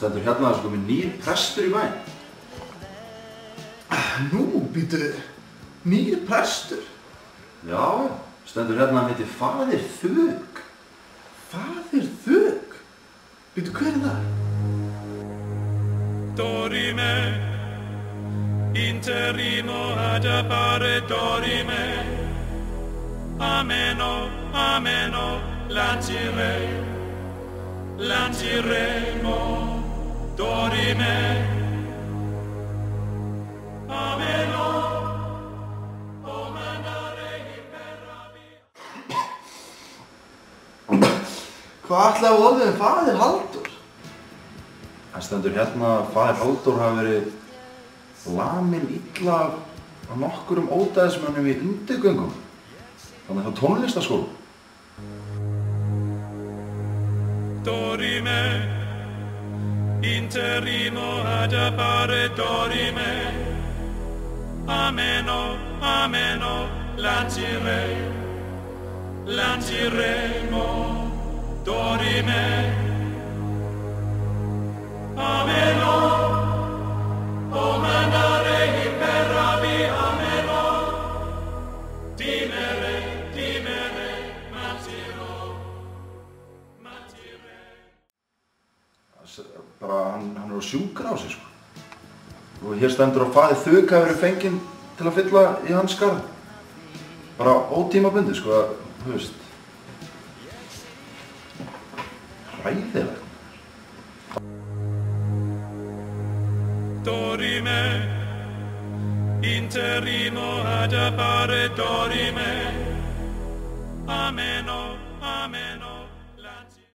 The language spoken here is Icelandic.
stendur hérna sko með nýr prestur í bæinn. Nú, býtu, nýr prestur? Já, stendur hérna að heiti Faðir Þök. Faðir Þök? Býtu, hver er það? Dorime, interimo ad appare dorime. Ameno, ameno, lanciremo, dorime. Ameno, o mandare imperavi. Hvað ætlaði að orðið Faðir Halldór? Það stendur hérna að Faðir Halldór hafi verið laminn illa af nokkurum ódæðismönnum í undirgöngum. Þannig hjá tónlistarskólanum. Dorime, interimo ad appare dorime. Ameno, ameno, lanciremo, dorime. Ameno, o mandare imperavi, ameno. Dimere, Bara hann er á sjúkrahúsi sko. Og hér stendur að Faðir Þök hafi verið fenginn til að fylla í hans skarð. Bara ótímabundið sko, þú veist. Hræðilegt. Dorime, interimo ad appare dorime. Ameno, ameno.